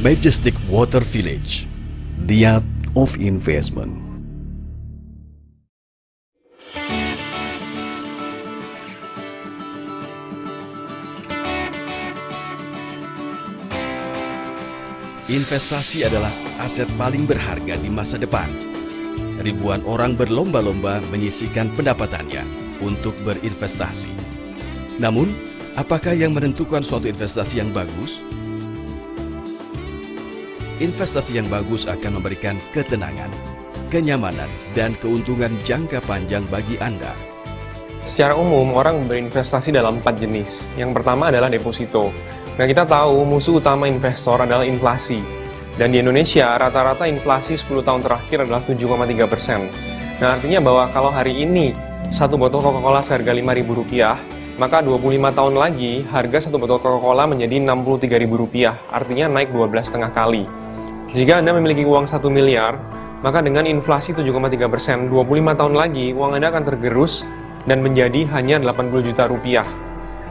Majestic Water Village, the art of investment. Investasi adalah aset paling berharga di masa depan. Ribuan orang berlomba-lomba menyisihkan pendapatannya untuk berinvestasi. Namun, apakah yang menentukan suatu investasi yang bagus? Investasi yang bagus akan memberikan ketenangan, kenyamanan, dan keuntungan jangka panjang bagi Anda. Secara umum, orang berinvestasi dalam 4 jenis. Yang pertama adalah deposito. Nah, kita tahu musuh utama investor adalah inflasi. Dan di Indonesia, rata-rata inflasi 10 tahun terakhir adalah 7,3%. Nah, artinya bahwa kalau hari ini satu botol Coca-Cola seharga Rp5.000, maka 25 tahun lagi harga satu botol Coca-Cola menjadi Rp63.000, artinya naik 12,5 kali. Jika Anda memiliki uang 1 miliar, maka dengan inflasi 7,3%, 25 tahun lagi uang Anda akan tergerus dan menjadi hanya 80 juta rupiah.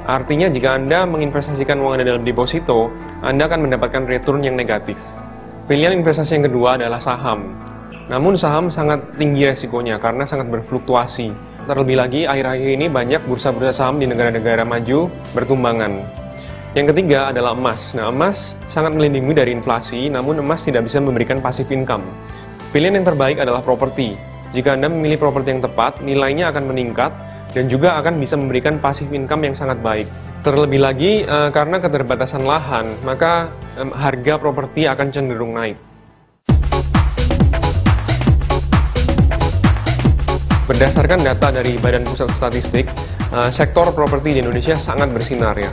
Artinya jika Anda menginvestasikan uang Anda dalam deposito, Anda akan mendapatkan return yang negatif. Pilihan investasi yang kedua adalah saham. Namun saham sangat tinggi resikonya karena sangat berfluktuasi. Terlebih lagi, akhir-akhir ini banyak bursa-bursa saham di negara-negara maju bertumbangan. Yang ketiga adalah emas. Nah, emas sangat melindungi dari inflasi, namun emas tidak bisa memberikan passive income. Pilihan yang terbaik adalah properti. Jika Anda memilih properti yang tepat, nilainya akan meningkat dan juga akan bisa memberikan passive income yang sangat baik. Terlebih lagi, karena keterbatasan lahan, maka harga properti akan cenderung naik. Berdasarkan data dari Badan Pusat Statistik, sektor properti di Indonesia sangat bersinar ya.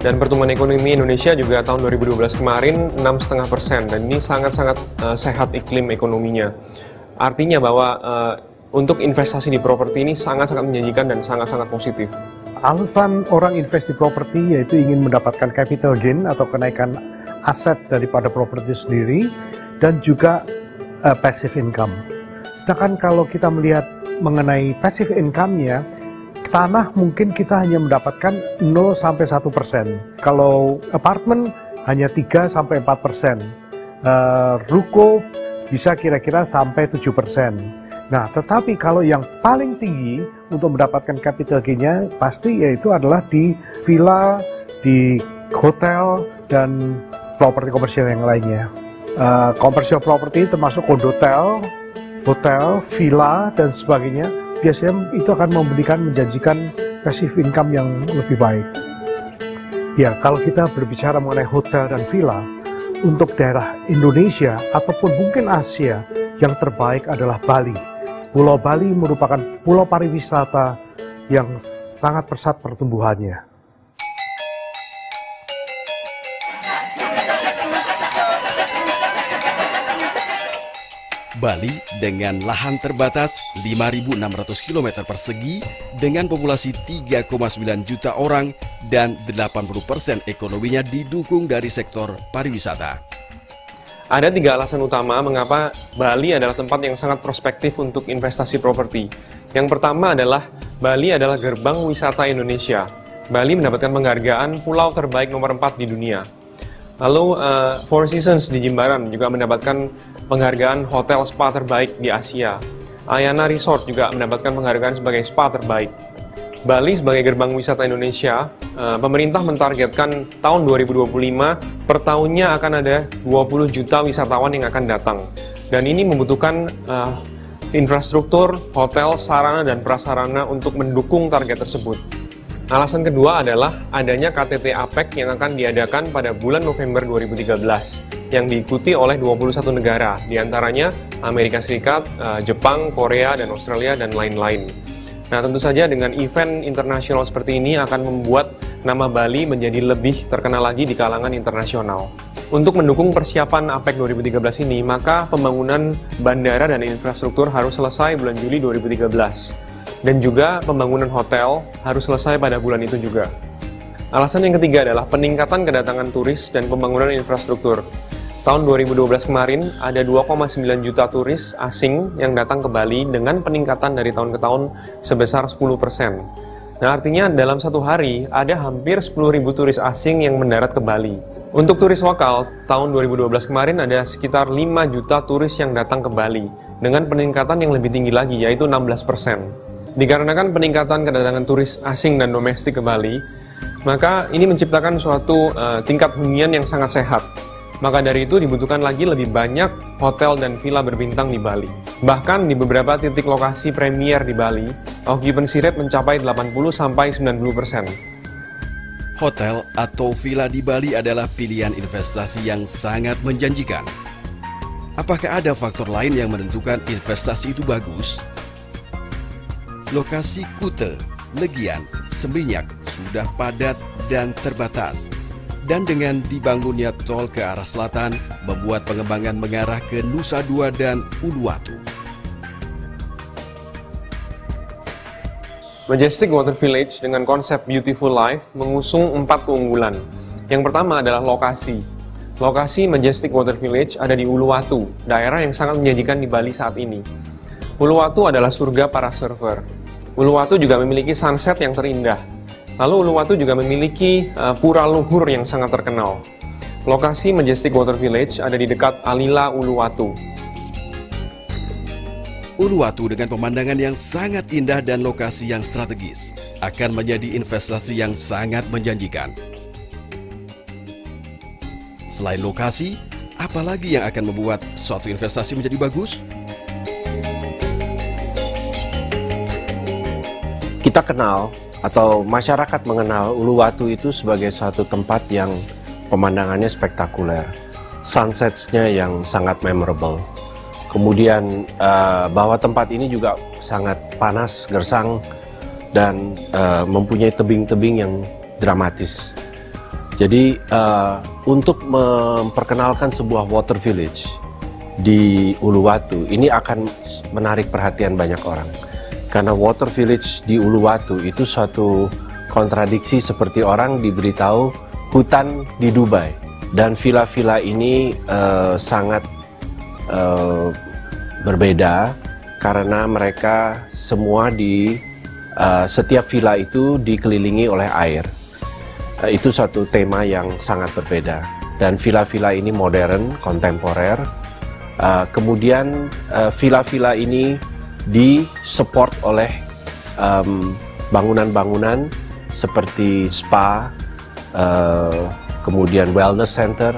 Dan pertumbuhan ekonomi Indonesia juga tahun 2012 kemarin 6,5%, dan ini sangat-sangat sehat iklim ekonominya. Artinya bahwa untuk investasi di properti ini sangat-sangat menjanjikan dan sangat-sangat positif. Alasan orang invest di properti yaitu ingin mendapatkan capital gain atau kenaikan aset daripada properti sendiri, dan juga passive income. Sedangkan kalau kita melihat mengenai passive income-nya, tanah mungkin kita hanya mendapatkan 0-1%. Kalau apartemen hanya 3-4%. Ruko bisa kira-kira sampai 7%. Nah, tetapi kalau yang paling tinggi untuk mendapatkan capital gain-nya pasti yaitu adalah di villa, di hotel, dan properti komersial yang lainnya. Commercial property termasuk kondotel, hotel, villa, dan sebagainya. Biasanya itu akan menjanjikan passive income yang lebih baik. Ya, kalau kita berbicara mengenai hotel dan villa, untuk daerah Indonesia ataupun mungkin Asia, yang terbaik adalah Bali. Pulau Bali merupakan pulau pariwisata yang sangat pesat pertumbuhannya. Bali dengan lahan terbatas 5.600 km persegi dengan populasi 3,9 juta orang dan 80% ekonominya didukung dari sektor pariwisata. Ada 3 alasan utama mengapa Bali adalah tempat yang sangat prospektif untuk investasi properti. Yang pertama adalah Bali adalah gerbang wisata Indonesia. Bali mendapatkan penghargaan pulau terbaik nomor 4 di dunia. Lalu Four Seasons di Jimbaran juga mendapatkan penghargaan hotel spa terbaik di Asia. Ayana Resort juga mendapatkan penghargaan sebagai spa terbaik. Bali sebagai gerbang wisata Indonesia, pemerintah mentargetkan tahun 2025 per tahunnya akan ada 20 juta wisatawan yang akan datang. Dan ini membutuhkan infrastruktur, hotel, sarana, dan prasarana untuk mendukung target tersebut. Alasan kedua adalah adanya KTT APEC yang akan diadakan pada bulan November 2013 yang diikuti oleh 21 negara, diantaranya Amerika Serikat, Jepang, Korea, dan Australia, dan lain-lain. Nah, tentu saja dengan event internasional seperti ini akan membuat nama Bali menjadi lebih terkenal lagi di kalangan internasional. Untuk mendukung persiapan APEC 2013 ini, maka pembangunan bandara dan infrastruktur harus selesai bulan Juli 2013. Dan juga pembangunan hotel harus selesai pada bulan itu juga. Alasan yang ketiga adalah peningkatan kedatangan turis dan pembangunan infrastruktur. Tahun 2012 kemarin, ada 2,9 juta turis asing yang datang ke Bali dengan peningkatan dari tahun ke tahun sebesar 10%. Nah, artinya dalam satu hari, ada hampir 10.000 turis asing yang mendarat ke Bali. Untuk turis lokal, tahun 2012 kemarin ada sekitar 5 juta turis yang datang ke Bali, dengan peningkatan yang lebih tinggi lagi, yaitu 16%. Dikarenakan peningkatan kedatangan turis asing dan domestik ke Bali, maka ini menciptakan suatu tingkat hunian yang sangat sehat. Maka dari itu dibutuhkan lagi lebih banyak hotel dan villa berbintang di Bali. Bahkan di beberapa titik lokasi premier di Bali, occupancy rate mencapai 80-90%. Hotel atau villa di Bali adalah pilihan investasi yang sangat menjanjikan. Apakah ada faktor lain yang menentukan investasi itu bagus? Lokasi Kuta, Legian, Seminyak sudah padat dan terbatas. Dan dengan dibangunnya tol ke arah selatan, membuat pengembangan mengarah ke Nusa Dua dan Uluwatu. Majestic Water Village dengan konsep Beautiful Life mengusung 4 keunggulan. Yang pertama adalah lokasi. Lokasi Majestic Water Village ada di Uluwatu, daerah yang sangat menjanjikan di Bali saat ini. Uluwatu adalah surga para surfer. Uluwatu juga memiliki sunset yang terindah. Lalu Uluwatu juga memiliki pura luhur yang sangat terkenal. Lokasi Majestic Water Village ada di dekat Alila Uluwatu. Uluwatu dengan pemandangan yang sangat indah dan lokasi yang strategis akan menjadi investasi yang sangat menjanjikan. Selain lokasi, apalagi yang akan membuat suatu investasi menjadi bagus? Kita kenal atau masyarakat mengenal Uluwatu itu sebagai suatu tempat yang pemandangannya spektakuler, sunsets-nya yang sangat memorable. Kemudian bahwa tempat ini juga sangat panas, gersang, dan mempunyai tebing-tebing yang dramatis. Jadi untuk memperkenalkan sebuah water village di Uluwatu, ini akan menarik perhatian banyak orang. Karena water village di Uluwatu itu suatu kontradiksi seperti orang diberitahu hutan di Dubai. Dan villa-villa ini sangat berbeda karena mereka semua setiap villa itu dikelilingi oleh air. Itu suatu tema yang sangat berbeda. Dan villa-villa ini modern, kontemporer. Kemudian villa-villa ini disupport oleh bangunan-bangunan seperti spa, kemudian wellness center,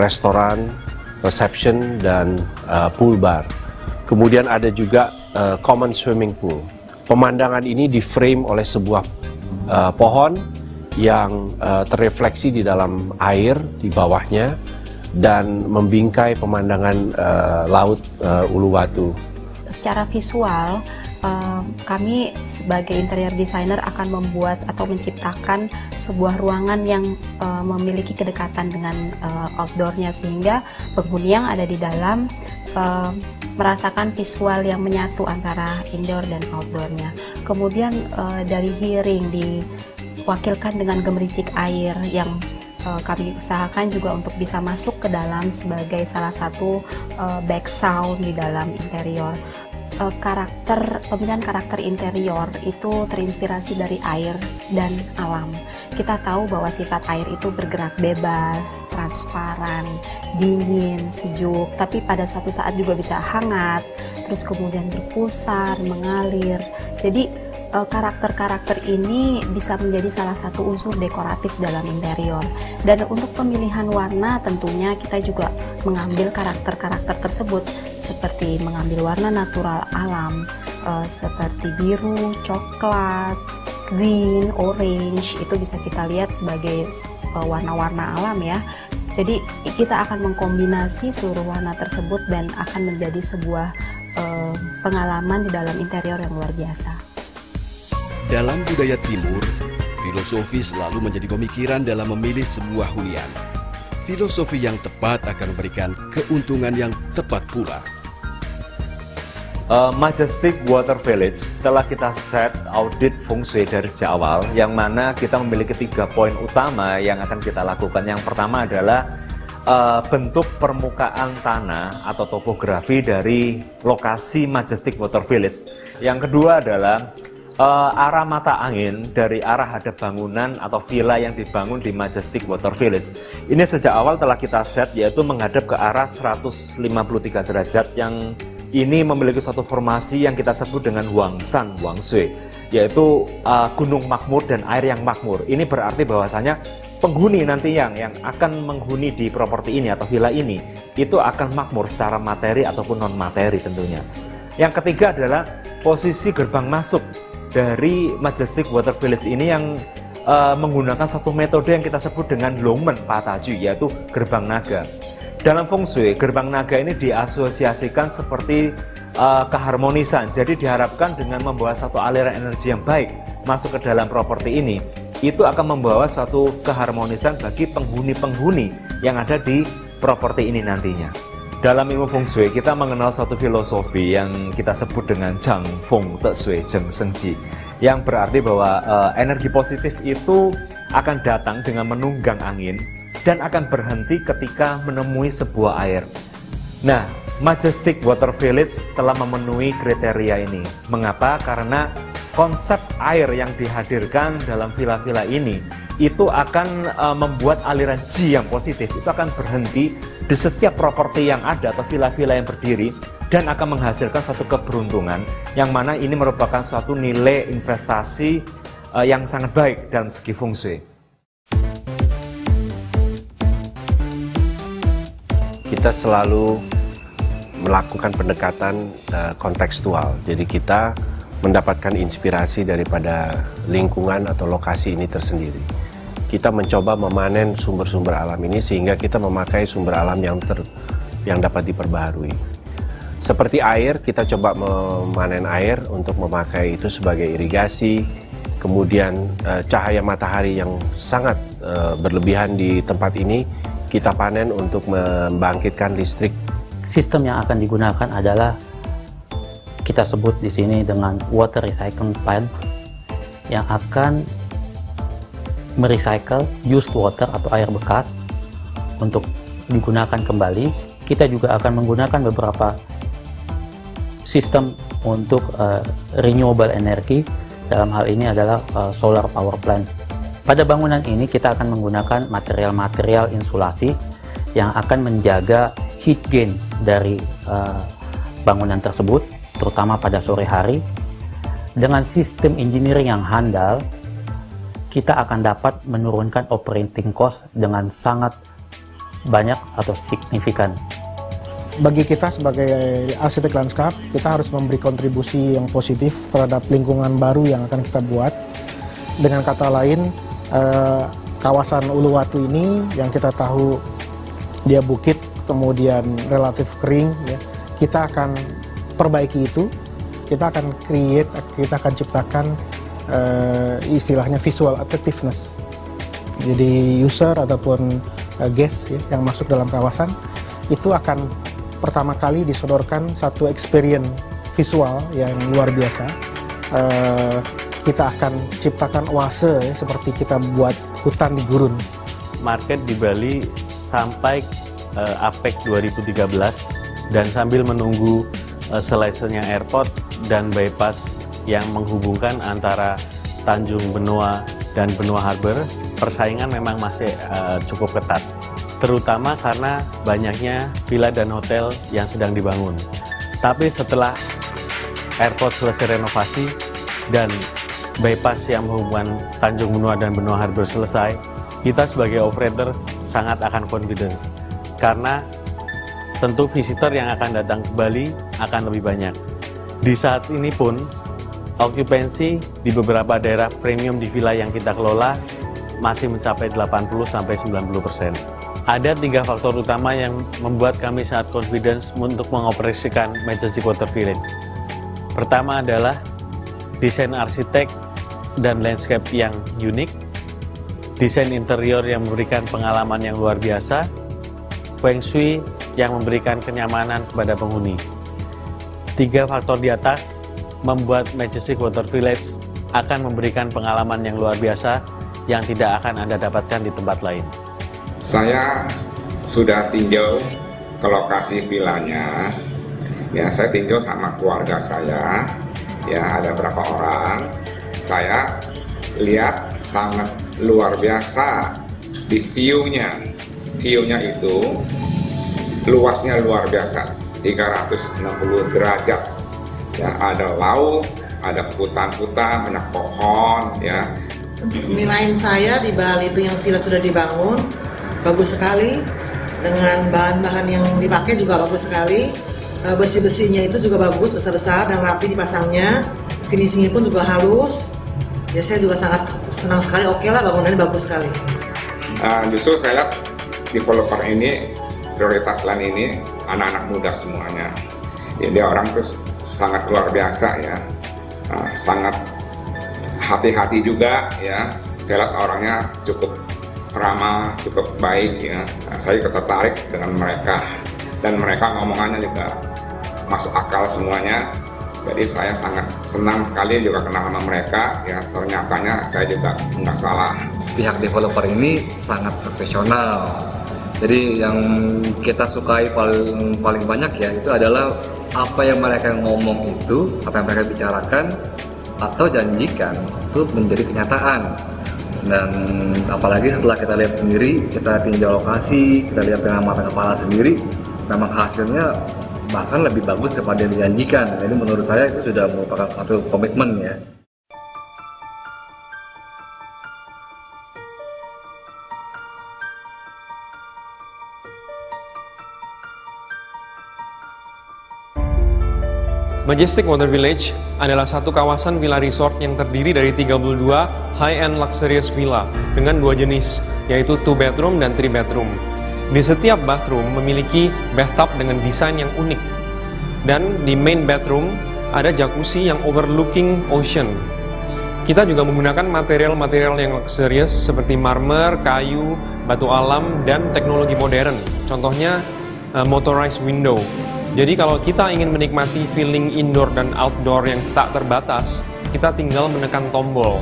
restoran, reception, dan pool bar. Kemudian ada juga common swimming pool. Pemandangan ini di-frame oleh sebuah pohon yang terrefleksi di dalam air di bawahnya dan membingkai pemandangan laut Uluwatu. Secara visual, kami sebagai interior designer akan membuat atau menciptakan sebuah ruangan yang memiliki kedekatan dengan outdoornya, sehingga penghuni yang ada di dalam merasakan visual yang menyatu antara indoor dan outdoornya. Kemudian dari hearing diwakilkan dengan gemericik air yang kami usahakan juga untuk bisa masuk ke dalam sebagai salah satu back sound di dalam interior. Pemilihan karakter interior itu terinspirasi dari air dan alam. Kita tahu bahwa sifat air itu bergerak bebas, transparan, dingin, sejuk, tapi pada suatu saat juga bisa hangat, terus kemudian berpusar, mengalir. Jadi karakter-karakter ini bisa menjadi salah satu unsur dekoratif dalam interior. Dan untuk pemilihan warna tentunya kita juga mengambil karakter-karakter tersebut, seperti mengambil warna natural alam, seperti biru, coklat, green, orange. Itu bisa kita lihat sebagai warna-warna alam ya. Jadi kita akan mengkombinasi seluruh warna tersebut dan akan menjadi sebuah pengalaman di dalam interior yang luar biasa. Dalam budaya Timur, Filosofi selalu menjadi pemikiran dalam memilih sebuah hunian. Filosofi yang tepat akan memberikan keuntungan yang tepat pula. Majestic Water Village telah kita set audit feng shui dari sejak awal, yang mana kita memiliki 3 poin utama yang akan kita lakukan. Yang pertama adalah bentuk permukaan tanah atau topografi dari lokasi Majestic Water Village. Yang kedua adalah arah mata angin dari arah hadap bangunan atau villa yang dibangun di Majestic Water Village. Ini sejak awal telah kita set, yaitu menghadap ke arah 153 derajat, yang ini memiliki suatu formasi yang kita sebut dengan Huangshan Wang Shui, yaitu gunung makmur dan air yang makmur. Ini berarti bahwasanya penghuni nanti yang akan menghuni di properti ini atau villa ini itu akan makmur secara materi ataupun non materi tentunya. Yang ketiga adalah posisi gerbang masuk dari Majestic Water Village ini yang menggunakan satu metode yang kita sebut dengan Longmen Pataju, yaitu gerbang naga. Dalam feng shui, gerbang naga ini diasosiasikan seperti keharmonisan. Jadi diharapkan dengan membawa satu aliran energi yang baik masuk ke dalam properti ini, itu akan membawa suatu keharmonisan bagi penghuni-penghuni yang ada di properti ini nantinya. Dalam ilmu feng shui, kita mengenal suatu filosofi yang kita sebut dengan Zhang Feng Te Shui Zheng Sheng Ji, yang berarti bahwa energi positif itu akan datang dengan menunggang angin dan akan berhenti ketika menemui sebuah air. Nah, Majestic Water Village telah memenuhi kriteria ini. Mengapa? Karena konsep air yang dihadirkan dalam villa-villa ini itu akan membuat aliran Ji yang positif itu akan berhenti di setiap properti yang ada atau villa-villa yang berdiri, dan akan menghasilkan suatu keberuntungan, yang mana ini merupakan suatu nilai investasi yang sangat baik dalam segi feng shui. Kita selalu melakukan pendekatan kontekstual, jadi kita mendapatkan inspirasi daripada lingkungan atau lokasi ini tersendiri. Kita mencoba memanen sumber-sumber alam ini sehingga kita memakai sumber alam yang dapat diperbaharui. Seperti air, kita coba memanen air untuk memakai itu sebagai irigasi. Kemudian cahaya matahari yang sangat berlebihan di tempat ini kita panen untuk membangkitkan listrik. Sistem yang akan digunakan adalah kita sebut di sini dengan water recycling plant, yang akan merecycle used water atau air bekas untuk digunakan kembali. Kita juga akan menggunakan beberapa sistem untuk renewable energy. Dalam hal ini adalah solar power plant. Pada bangunan ini kita akan menggunakan material-material insulasi yang akan menjaga heat gain dari bangunan tersebut, terutama pada sore hari. Dengan sistem engineering yang handal, kita akan dapat menurunkan operating cost dengan sangat banyak atau signifikan. Bagi kita sebagai arsitek lanskap, kita harus memberi kontribusi yang positif terhadap lingkungan baru yang akan kita buat. Dengan kata lain, kawasan Uluwatu ini yang kita tahu dia bukit, kemudian relatif kering, ya, kita akan perbaiki itu, kita akan create, kita akan ciptakan istilahnya visual attractiveness. Jadi user ataupun guest ya, yang masuk dalam kawasan itu akan pertama kali disodorkan satu experience visual yang luar biasa. Kita akan ciptakan oase ya, seperti kita buat hutan di gurun. Market di Bali sampai APEC 2013, dan sambil menunggu selesainya airport dan bypass yang menghubungkan antara Tanjung Benoa dan Benoa Harbor, persaingan memang masih cukup ketat, terutama karena banyaknya villa dan hotel yang sedang dibangun. Tapi setelah airport selesai renovasi dan bypass yang menghubungkan Tanjung Benoa dan Benoa Harbor selesai, kita sebagai operator sangat akan confidence, karena tentu visitor yang akan datang ke Bali akan lebih banyak. Di saat ini pun okupansi di beberapa daerah premium di villa yang kita kelola masih mencapai 80-90%. Ada 3 faktor utama yang membuat kami sangat confidence untuk mengoperasikan Majestic Water Village. Pertama adalah desain arsitek dan landscape yang unik, desain interior yang memberikan pengalaman yang luar biasa, Feng Shui yang memberikan kenyamanan kepada penghuni. 3 faktor di atas membuat Majestic Water Village akan memberikan pengalaman yang luar biasa yang tidak akan Anda dapatkan di tempat lain. Saya sudah tinjau ke lokasi villanya. Ya, saya tinjau sama keluarga saya. Ya, ada berapa orang. Saya lihat sangat luar biasa di view-nya. View-nya itu luasnya luar biasa, 360 derajat. Ya, ada laut, ada hutan-hutan, banyak pohon, ya. Nilaiin saya di Bali itu yang villa sudah dibangun, bagus sekali. Dengan bahan-bahan yang dipakai juga bagus sekali. Besi-besinya itu juga bagus, besar-besar dan rapi dipasangnya. Finishingnya pun juga halus. Ya, saya juga sangat senang sekali, oke lah, bangunannya bagus sekali. Justru saya lihat developer ini, prioritas lain ini, anak-anak muda semuanya. Ya, dia orang terus sangat luar biasa ya, sangat hati-hati juga ya. Saya lihat orangnya cukup ramah, cukup baik ya. Saya juga tertarik dengan mereka dan mereka ngomongannya juga masuk akal semuanya. Jadi saya sangat senang sekali juga kenal sama mereka ya. Ternyatanya saya juga nggak salah. Pihak developer ini sangat profesional. Jadi yang kita sukai paling banyak ya itu adalah apa yang mereka ngomong itu, apa yang mereka bicarakan atau janjikan itu menjadi kenyataan. Dan apalagi setelah kita lihat sendiri, kita tinjau lokasi, kita lihat dengan mata kepala sendiri, memang hasilnya bahkan lebih bagus daripada yang dijanjikan. Jadi menurut saya itu sudah merupakan satu komitmen ya. Majestic Water Village adalah satu kawasan villa resort yang terdiri dari 32 high-end luxurious villa dengan 2 jenis, yaitu 2 bedroom dan 3 bedroom. Di setiap bathroom memiliki bathtub dengan desain yang unik. Dan di main bedroom ada jacuzzi yang overlooking ocean. Kita juga menggunakan material-material yang luxurious seperti marmer, kayu, batu alam, dan teknologi modern. Contohnya motorized window. Jadi kalau kita ingin menikmati feeling indoor dan outdoor yang tak terbatas, kita tinggal menekan tombol.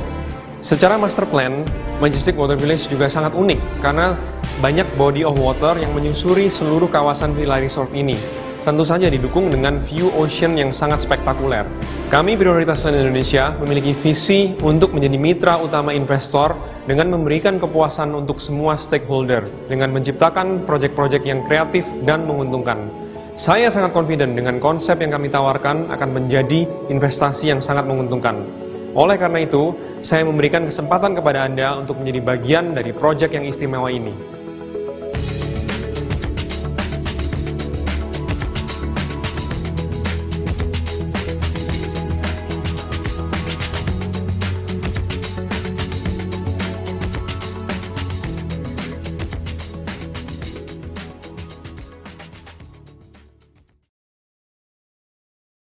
Secara master plan, Majestic Water Village juga sangat unik karena banyak body of water yang menyusuri seluruh kawasan villa resort ini. Tentu saja didukung dengan view ocean yang sangat spektakuler. Kami Prioritas Land Indonesia memiliki visi untuk menjadi mitra utama investor dengan memberikan kepuasan untuk semua stakeholder dengan menciptakan proyek-proyek yang kreatif dan menguntungkan. Saya sangat confident dengan konsep yang kami tawarkan akan menjadi investasi yang sangat menguntungkan. Oleh karena itu, saya memberikan kesempatan kepada Anda untuk menjadi bagian dari proyek yang istimewa ini.